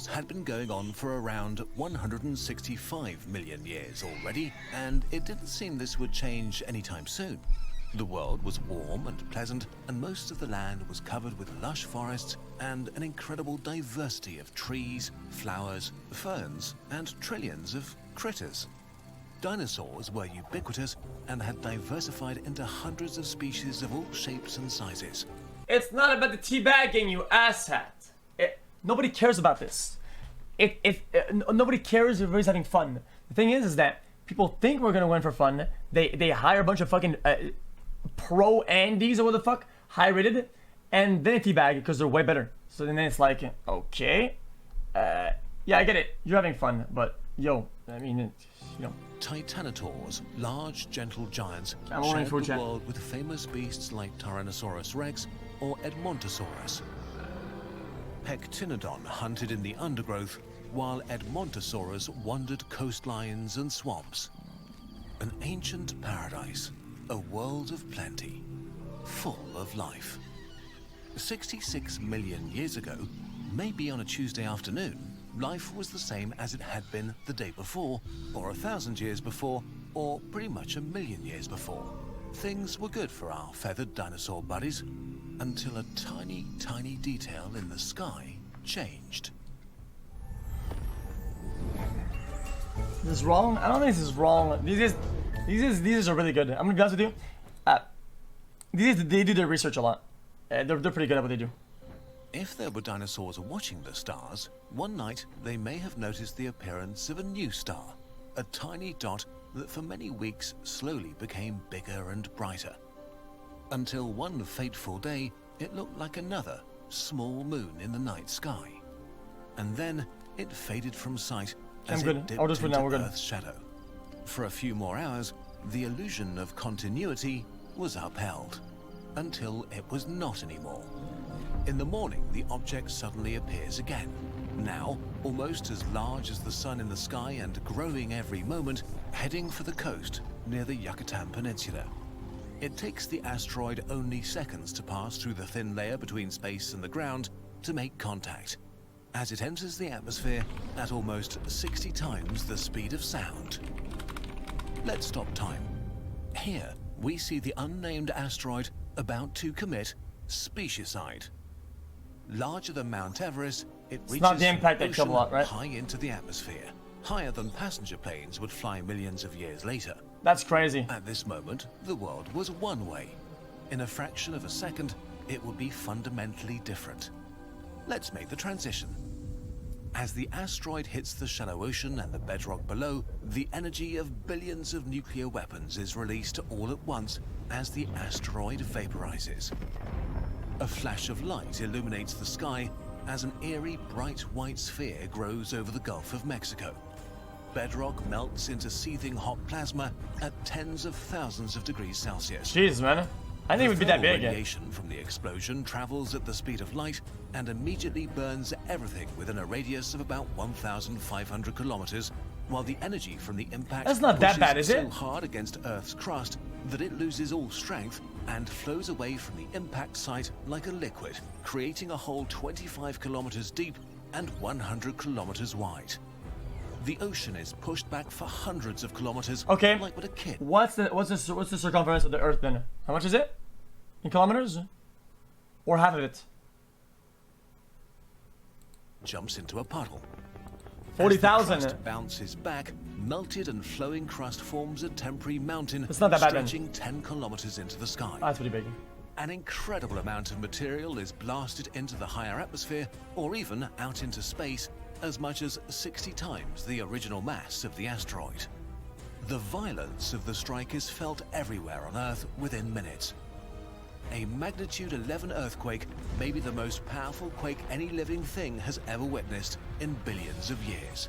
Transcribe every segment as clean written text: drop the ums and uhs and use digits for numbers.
dinosaurs had been going on for around 165 million years already, and it didn't seem this would change anytime soon. The world was warm and pleasant, and most of the land was covered with lush forests and an incredible diversity of trees, flowers, ferns, and trillions of critters. Dinosaurs were ubiquitous and had diversified into hundreds of species of all shapes and sizes. It's not about the teabagging, you asshat. Nobody cares about this. Nobody cares if everybody's having fun. The thing is that people think we're gonna win for fun. They hire a bunch of fucking pro Andes or what the fuck, high rated, and then teabag because they're way better. So then it's like, okay, yeah, I get it. You're having fun, but yo, I mean, you know. Titanosaurs, large, gentle giants, shared the world with famous beasts like Tyrannosaurus rex or Edmontosaurus. Pectinodon hunted in the undergrowth, while Edmontosaurus wandered coastlines and swamps. An ancient paradise, a world of plenty, full of life. 66 million years ago, maybe on a Tuesday afternoon, life was the same as it had been the day before, or 1,000 years before, or pretty much 1,000,000 years before. Things were good for our feathered dinosaur buddies, until a tiny, tiny detail in the sky changed. This is wrong? I don't think this is wrong. These are really good. I'm gonna be honest with you. They do their research a lot. They're pretty good at what they do. If there were dinosaurs watching the stars, one night they may have noticed the appearance of a new star, a tiny dot that for many weeks slowly became bigger and brighter. Until one fateful day, it looked like another small moon in the night sky. And then it faded from sight as it dipped into Earth's shadow. For a few more hours, the illusion of continuity was upheld, until it was not anymore. In the morning, the object suddenly appears again, now almost as large as the sun in the sky and growing every moment, heading for the coast near the Yucatan Peninsula. It takes the asteroid only seconds to pass through the thin layer between space and the ground to make contact, as it enters the atmosphere at almost 60 times the speed of sound. Let's stop time. Here, we see the unnamed asteroid about to commit specieside. Larger than Mount Everest, it reaches not the impact that killed a lot, right? high into the atmosphere, higher than passenger planes would fly millions of years later. That's crazy. At this moment, the world was one way. In a fraction of a second, it would be fundamentally different. Let's make the transition. As the asteroid hits the shallow ocean and the bedrock below, the energy of billions of nuclear weapons is released all at once as the asteroid vaporizes. A flash of light illuminates the sky as an eerie bright white sphere grows over the Gulf of Mexico. Bedrock melts into seething hot plasma at tens of thousands of degrees Celsius. Jeez, man. I think it would be that big. Radiation from the explosion travels at the speed of light and immediately burns everything within a radius of about 1,500 kilometers, while the energy from the impact That's not that bad, is it? so hard against Earth's crust that it loses all strength and flows away from the impact site like a liquid, creating a hole 25 kilometers deep and 100 kilometers wide. The ocean is pushed back for hundreds of kilometers, okay, like with a kid. What's the circumference of the Earth then? How much is it? In kilometers? Or half of it? Jumps into a puddle. 40,000. Bounces back, melted and flowing crust forms a temporary mountain It's not that bad stretching 10 kilometers into the sky. That's pretty big. An incredible amount of material is blasted into the higher atmosphere or even out into space, as much as 60 times the original mass of the asteroid. The violence of the strike is felt everywhere on Earth within minutes. A magnitude 11 earthquake may be the most powerful quake any living thing has ever witnessed in billions of years.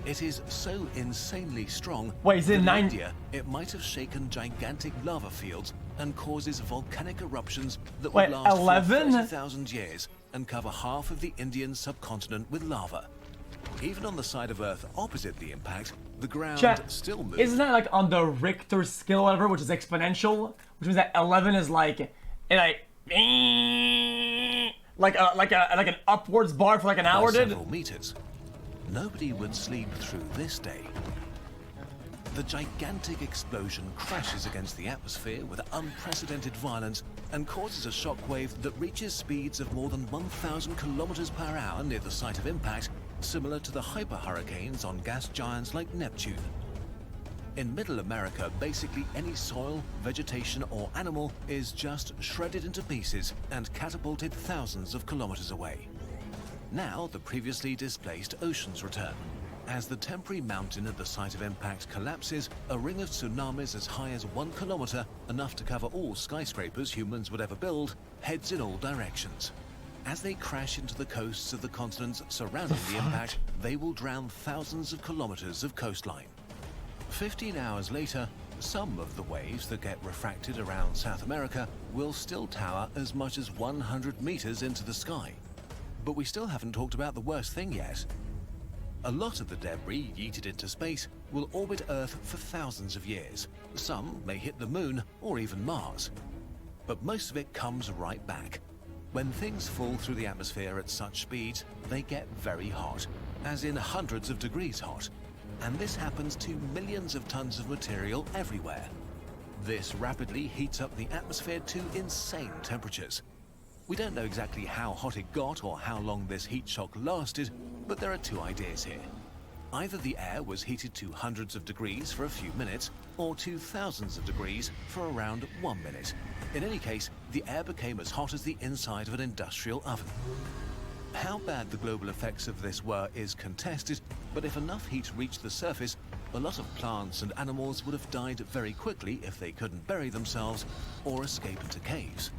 It is so insanely strong Wait, is it that 9? in India, it might have shaken gigantic lava fields and causes volcanic eruptions that would last 11? for 30,000 years and cover half of the Indian subcontinent with lava. Even on the side of Earth opposite the impact, the ground still moves. Isn't that like on the Richter scale or whatever, which is exponential? Which means that 11 is like an upwards bar for like an hour, dude. Several meters. Nobody would sleep through this day. The gigantic explosion crashes against the atmosphere with unprecedented violence and causes a shockwave that reaches speeds of more than 1,000 kilometers per hour near the site of impact, similar to the hyperhurricanes on gas giants like Neptune. In Middle America, basically any soil, vegetation, or animal is just shredded into pieces and catapulted thousands of kilometers away. Now, the previously displaced oceans return. As the temporary mountain at the site of impact collapses, a ring of tsunamis as high as 1 kilometer, enough to cover all skyscrapers humans would ever build, heads in all directions. As they crash into the coasts of the continents surrounding the impact, they will drown thousands of kilometers of coastline. 15 hours later, some of the waves that get refracted around South America will still tower as much as 100 meters into the sky. But we still haven't talked about the worst thing yet. A lot of the debris yeeted into space will orbit Earth for thousands of years. Some may hit the Moon or even Mars. But most of it comes right back. When things fall through the atmosphere at such speeds, they get very hot, as in hundreds of degrees hot. And this happens to millions of tons of material everywhere. This rapidly heats up the atmosphere to insane temperatures. We don't know exactly how hot it got or how long this heat shock lasted, but there are two ideas here. Either the air was heated to hundreds of degrees for a few minutes, or to thousands of degrees for around 1 minute. In any case, the air became as hot as the inside of an industrial oven. How bad the global effects of this were is contested, but if enough heat reached the surface, a lot of plants and animals would have died very quickly if they couldn't bury themselves or escape into caves.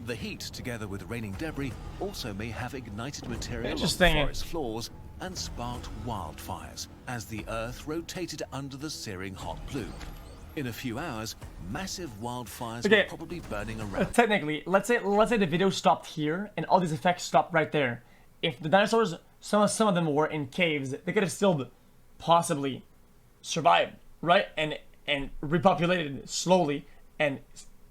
The heat, together with raining debris, also may have ignited material on forest floors and sparked wildfires as the Earth rotated under the searing hot plume. In a few hours, massive wildfires were probably burning around. Technically, let's say the video stopped here and all these effects stopped right there. If the dinosaurs, some of them were in caves, they could have still possibly survived, right? And repopulated slowly and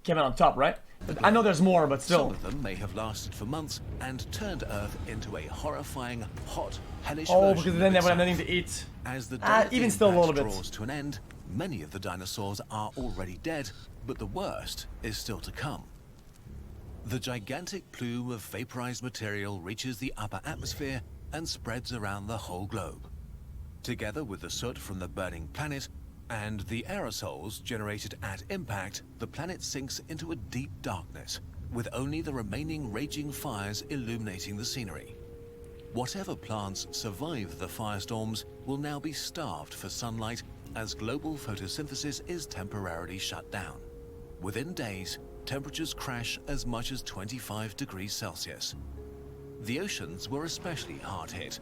came out on top, right? I know there's more, but still. Some of them may have lasted for months and turned Earth into a horrifying, hot, hellish version because then they would have nothing to eat. As the day even still a little bit draws to an end, many of the dinosaurs are already dead, but the worst is still to come. The gigantic plume of vaporized material reaches the upper atmosphere and spreads around the whole globe. Together with the soot from the burning planet and the aerosols generated at impact, the planet sinks into a deep darkness, with only the remaining raging fires illuminating the scenery. Whatever plants survive the firestorms will now be starved for sunlight as global photosynthesis is temporarily shut down. Within days, temperatures crash as much as 25 degrees Celsius. The oceans were especially hard hit.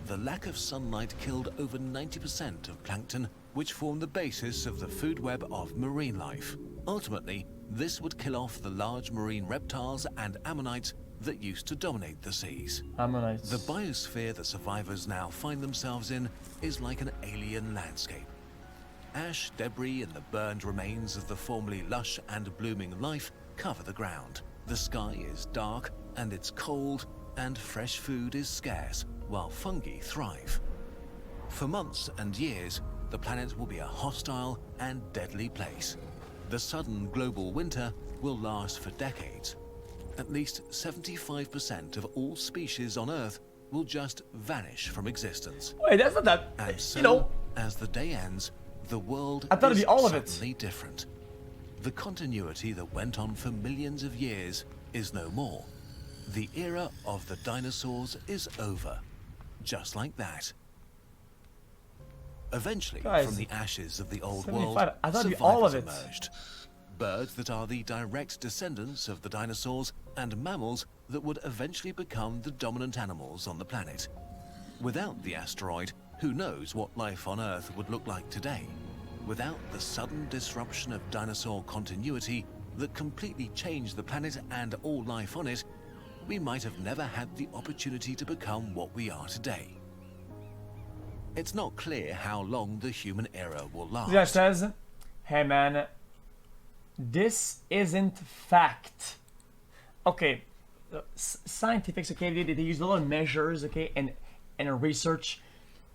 The lack of sunlight killed over 90% of plankton, which form the basis of the food web of marine life. Ultimately, this would kill off the large marine reptiles and ammonites that used to dominate the seas. Ammonites. The biosphere the survivors now find themselves in is like an alien landscape. Ash, debris, and the burned remains of the formerly lush and blooming life cover the ground. The sky is dark and it's cold, and fresh food is scarce, while fungi thrive. For months and years, the planet will be a hostile and deadly place. The sudden global winter will last for decades. At least 75% of all species on Earth will just vanish from existence. Wait, that's not that. And so, you know, as the day ends, the world I thought it'd is be all of suddenly different. The continuity that went on for millions of years is no more. The era of the dinosaurs is over. Just like that. Eventually, Guys, from the ashes of the old 75. world, I thought it'd be all of it. emerged. Birds that are the direct descendants of the dinosaurs, and mammals that would eventually become the dominant animals on the planet. Without the asteroid, who knows what life on Earth would look like today? Without the sudden disruption of dinosaur continuity that completely changed the planet and all life on it, we might have never had the opportunity to become what we are today. It's not clear how long the human era will last. This guy says, hey man, this isn't fact. Okay, scientifics, okay, they use a lot of measures, okay, and research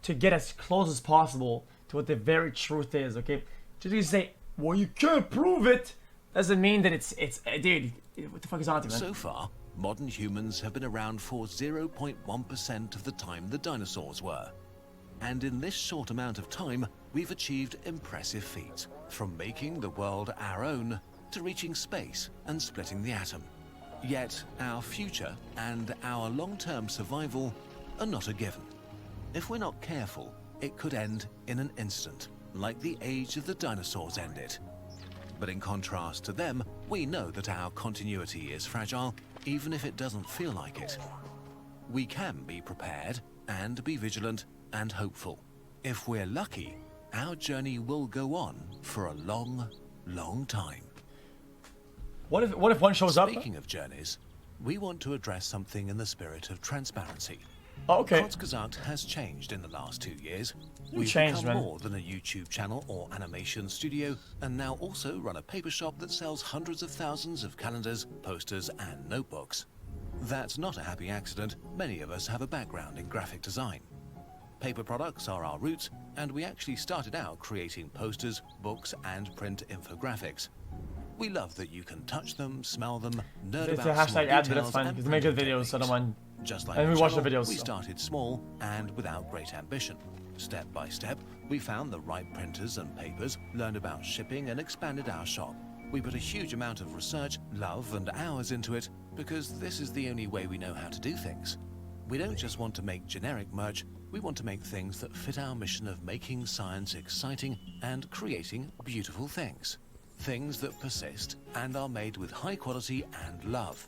to get as close as possible to what the very truth is, okay? Just because you say, well, you can't prove it, doesn't mean that it's dude, what the fuck is on with you, man? So far, modern humans have been around for 0.1% of the time the dinosaurs were. And in this short amount of time, we've achieved impressive feats, from making the world our own to reaching space and splitting the atom. Yet our future and our long-term survival are not a given. If we're not careful, it could end in an instant, like the age of the dinosaurs ended. But in contrast to them, we know that our continuity is fragile, even if it doesn't feel like it. We can be prepared and be vigilant and hopeful. If we're lucky, our journey will go on for a long, long time. What if one shows up? Speaking of journeys, we want to address something in the spirit of transparency. Oh, okay. Kurzgesagt has changed in the last 2 years. You We've changed, become man. more than a YouTube channel or animation studio, and now also run a paper shop that sells hundreds of thousands of calendars, posters, and notebooks. That's not a happy accident. Many of us have a background in graphic design. Paper products are our roots, and we actually started out creating posters, books, and print infographics. We love that you can touch them, smell them, nerd It's a about small hashtag ad, but that's details fine, and because they make good printing videos, so I don't techniques. mind. Just like And the we watch the channel, videos, we so. started small and without great ambition. Step by step, we found the right printers and papers, learned about shipping, and expanded our shop. We put a huge amount of research, love, and hours into it because this is the only way we know how to do things. We don't just want to make generic merch, we want to make things that fit our mission of making science exciting and creating beautiful things. Things that persist and are made with high quality and love.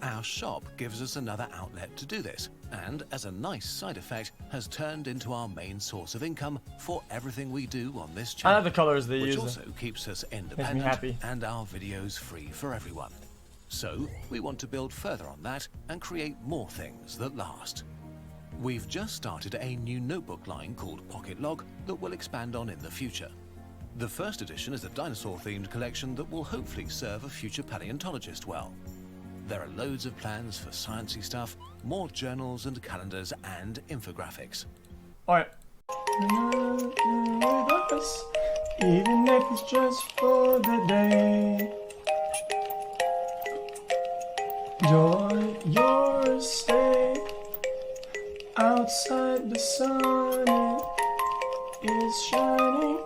Our shop gives us another outlet to do this, and as a nice side effect, has turned into our main source of income for everything we do on this I channel. like the colors they Which use. also keeps us happy. independent and our videos free for everyone. So, we want to build further on that and create more things that last. We've just started a new notebook line called Pocket Log that we'll expand on in the future. The first edition is a dinosaur-themed collection that will hopefully serve a future paleontologist well. There are loads of plans for sciencey stuff, more journals and calendars and infographics. Alright. Even if it's just for the day. Joy, your stay. Outside the sun is shining.